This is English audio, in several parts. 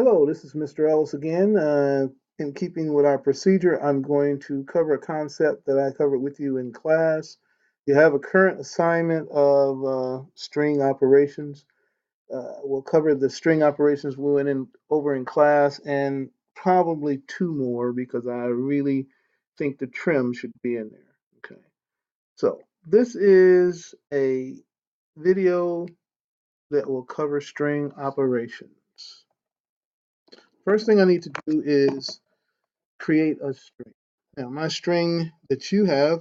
Hello, this is Mr. Ellis again. In keeping with our procedure, I'm going to cover a concept that I covered with you in class. You have a current assignment of string operations. We'll cover the string operations we went in over in class and probably two more because I really think the trim should be in there. Okay, so this is a video that will cover string operations. First thing I need to do is create a string. Now, my string that you have,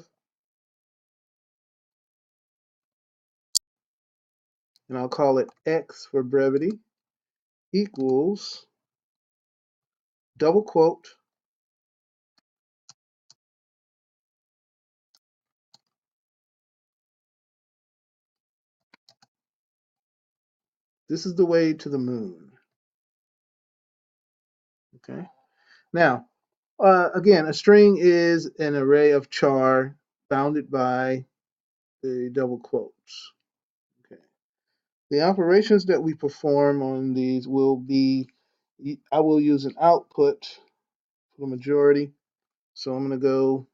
and I'll call it X for brevity, equals double quote, this is the way to the moon. Okay. Now, again, a string is an array of char bounded by the double quotes. Okay. The operations that we perform on these will be, I will use an output for the majority. So I'm going to go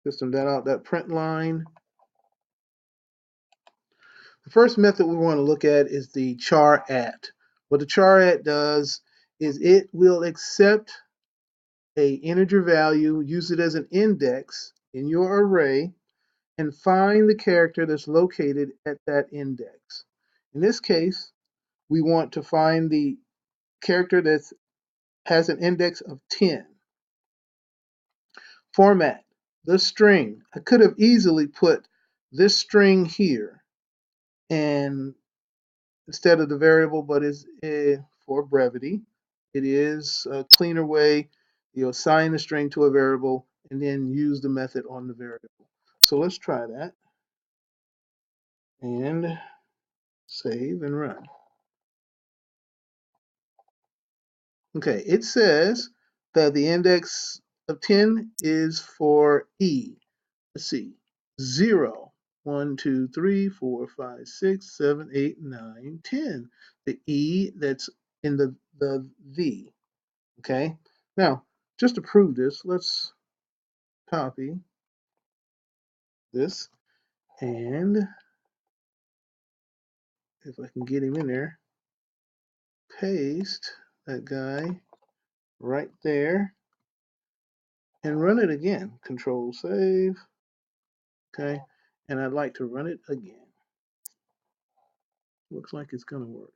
system that out, that print line. The first method we want to look at is the char at. What the char at does is it will accept a integer value, use it as an index in your array, and find the character that's located at that index. In this case, we want to find the character that has an index of 10. Format, the string. I could have easily put this string here and instead of the variable, but is for brevity. It is a cleaner way. You assign the string to a variable and then use the method on the variable. So let's try that and save and run. Okay, it says that the index of 10 is for E. Let's see, 0, 1, 2, 3, 4, 5, 6, 7, 8, 9, 10. The E that's in the V. Okay, now just to prove this, let's copy this and if I can get him in there, paste that guy right there and run it again. Control save. Okay, and I'd like to run it again. Looks like it's going to work.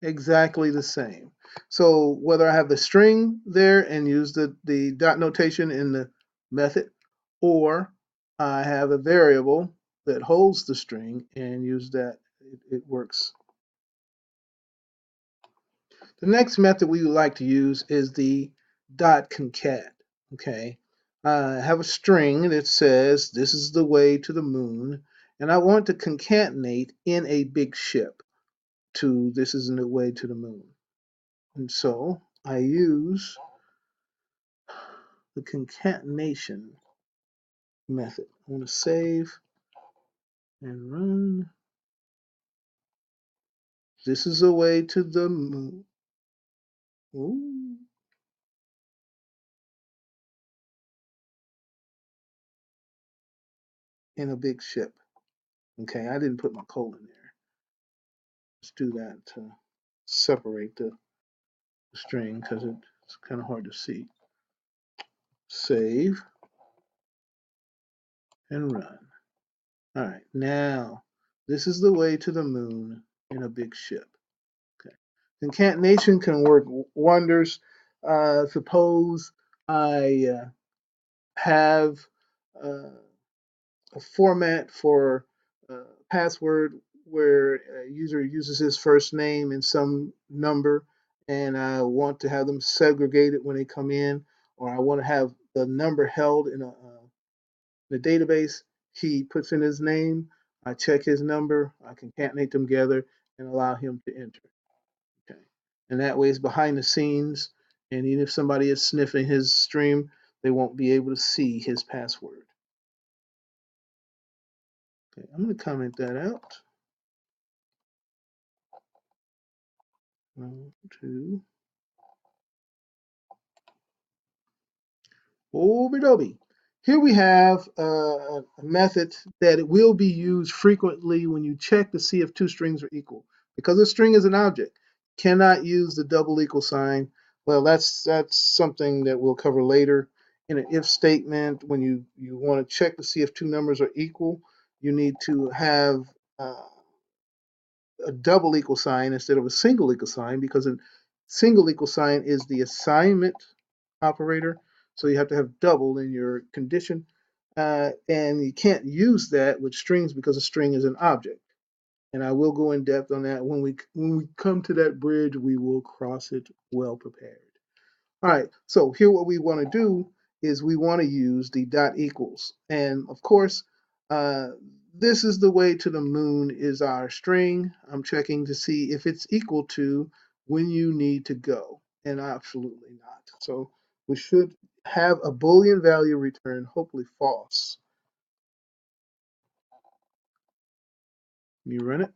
Exactly the same. So whether I have the string there and use the dot notation in the method, or I have a variable that holds the string and use that, it works. The next method we would like to use is the dot concat. Okay, I have a string that says this is the way to the moon, and I want to concatenate in a big ship to this is the way to the moon. And so I use the concatenation method. I want to save and run. This is the way to the moon. Ooh. In a big ship. Okay, I didn't put my colon there. Let's do that to separate the string because it's kind of hard to see. Save and run. All right, now this is the way to the moon in a big ship. Okay. Concatenation can work wonders. Suppose I have a format for password where a user uses his first name and some number, and I want to have them segregated when they come in, or I want to have the number held in a database. He puts in his name, I check his number, I concatenate them together, and allow him to enter. Okay, and that way it's behind the scenes, and even if somebody is sniffing his stream, they won't be able to see his password. Okay, I'm going to comment that out. 1, 2. Obi-dobi. Here we have a method that will be used frequently when you check to see if two strings are equal. Because a string is an object, cannot use the double equal sign. Well, that's something that we'll cover later. In an if statement, when you want to check to see if two numbers are equal, you need to have a double equal sign instead of a single equal sign, because a single equal sign is the assignment operator. So you have to have double in your condition. And you can't use that with strings because a string is an object. And I will go in depth on that. When we come to that bridge, we will cross it well prepared. All right, so here what we want to do is we want to use the dot equals. And of course, uh, this is the way to the moon is our string. I'm checking to see if it's equal to when you need to go, and absolutely not. So we should have a Boolean value return, hopefully false. You run it,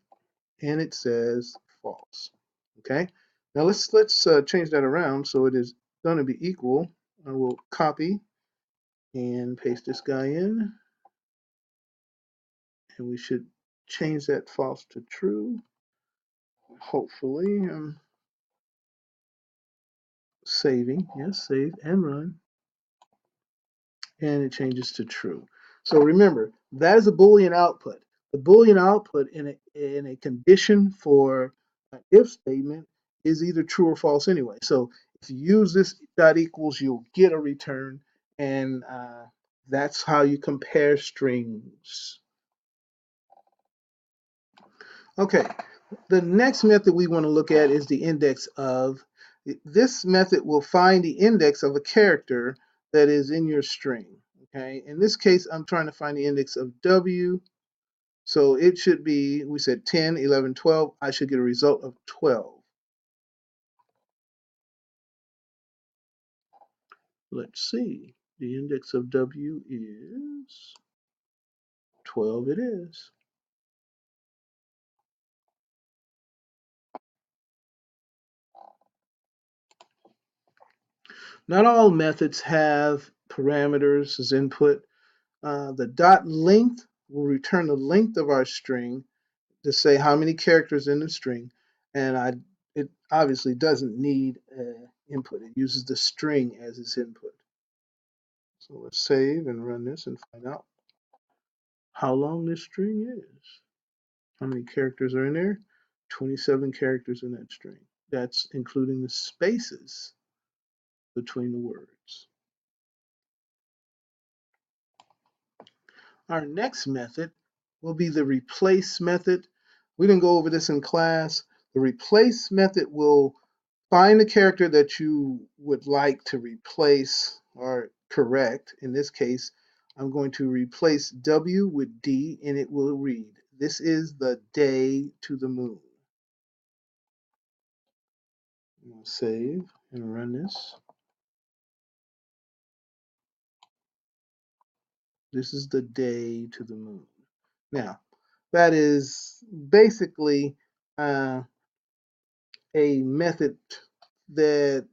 and it says false. Okay, now let's change that around so it is going to be equal. I will copy and paste this guy in, and we should change that false to true. Hopefully, I'm saving. Yes, save and run, and it changes to true. So remember, that is a Boolean output. The Boolean output in a condition for an if statement is either true or false anyway. So if you use this dot equals, you'll get a return, and that's how you compare strings. Okay, the next method we want to look at is the index of. This method will find the index of a character that is in your string. Okay, in this case, I'm trying to find the index of W. So it should be, we said 10, 11, 12. I should get a result of 12. Let's see. The index of W is 12. It is. Not all methods have parameters as input. The dot length will return the length of our string to say how many characters in the string, and it obviously doesn't need input. It uses the string as its input. So let's save and run this and find out how long this string is. How many characters are in there? 27 characters in that string. That's including the spaces between the words. Our next method will be the replace method. We didn't go over this in class. The replace method will find the character that you would like to replace or correct. In this case, I'm going to replace W with D, and it will read, "This is the day to the moon." I'll save and run this. This is the day to the moon. Now, that is basically a method that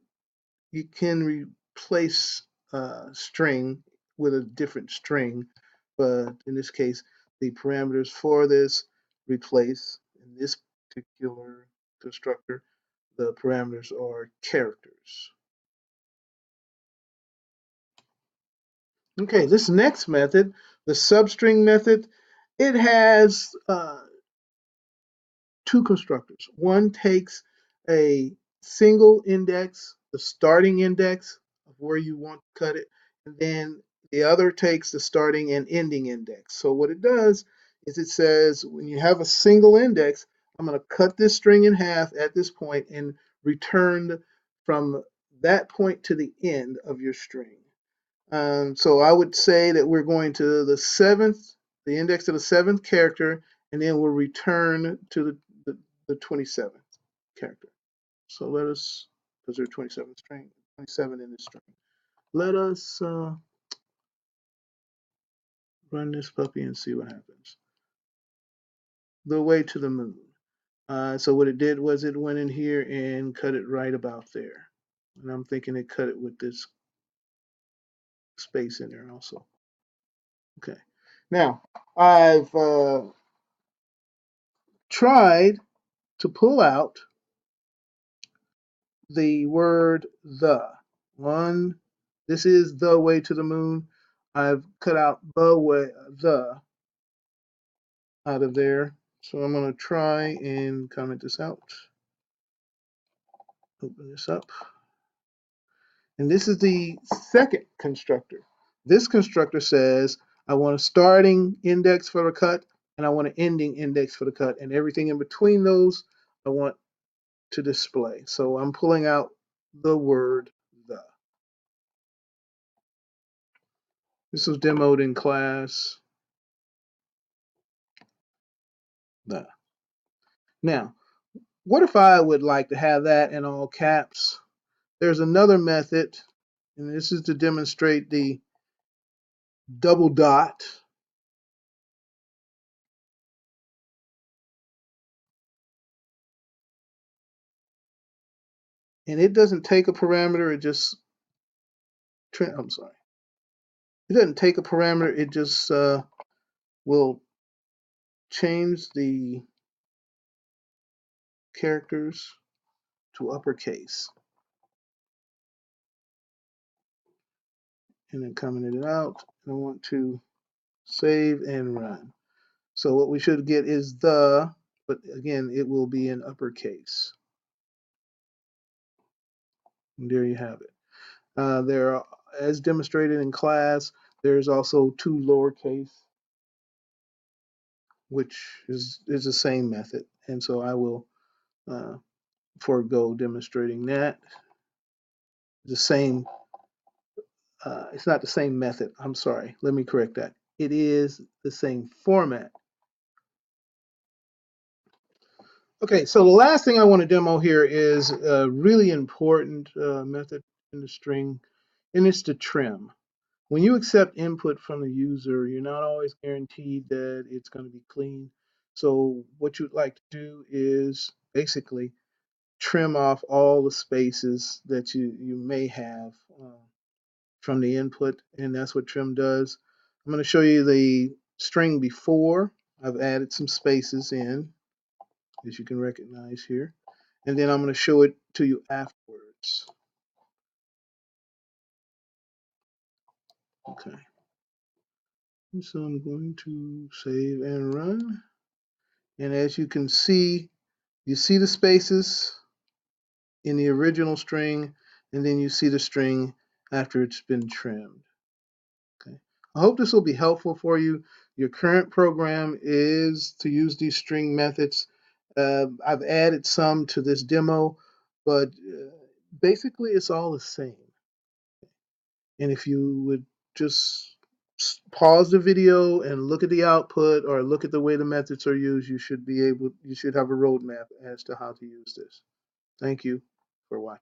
you can replace a string with a different string, but in this case, the parameters for this replace, in this particular constructor, the parameters are characters. Okay, this next method, the substring method, it has two constructors. One takes a single index, the starting index of where you want to cut it, and then the other takes the starting and ending index. So what it does is it says when you have a single index, I'm going to cut this string in half at this point and return from that point to the end of your string. So I would say that we're going to the index of the seventh character, and then we'll return to the 27th character. So let us, because there's 27 in this string. Let us run this puppy and see what happens. the way to the moon. So what it did was it went in here and cut it right about there. And I'm thinking it cut it with this space in there also. Okay. Now, I've tried to pull out the word the. One, this is the way to the moon. I've cut out the out of there. So I'm going to try and comment this out. Open this up. And this is the second constructor. This constructor says I want a starting index for the cut and I want an ending index for the cut, and everything in between those I want to display. So I'm pulling out the word the. This was demoed in class. The. Now, what if I would like to have that in all caps? There's another method, and this is to demonstrate the double dot. And it doesn't take a parameter, it just, I'm sorry. It doesn't take a parameter, it just will change the characters to uppercase. And then commented it out. And I want to save and run. So what we should get is the, but again, it will be in uppercase. And there you have it. There are, as demonstrated in class, there's also two lowercase, which is the same method. And so I will forego demonstrating that. The same, it's not the same method. I'm sorry. Let me correct that. It is the same format. Okay, so the last thing I want to demo here is a really important method in the string, and it's the trim. When you accept input from the user, you're not always guaranteed that it's going to be clean. So what you'd like to do is basically trim off all the spaces that you may have from the input, and that's what trim does. I'm going to show you the string before. I've added some spaces in, as you can recognize here, and then I'm going to show it to you afterwards. Okay. And so I'm going to save and run. And as you can see, you see the spaces in the original string, and then you see the string after it's been trimmed. Okay. I hope this will be helpful for you. Your current program is to use these string methods. I've added some to this demo, but basically it's all the same. And if you would just pause the video and look at the output or look at the way the methods are used, you should have a roadmap as to how to use this. Thank you for watching.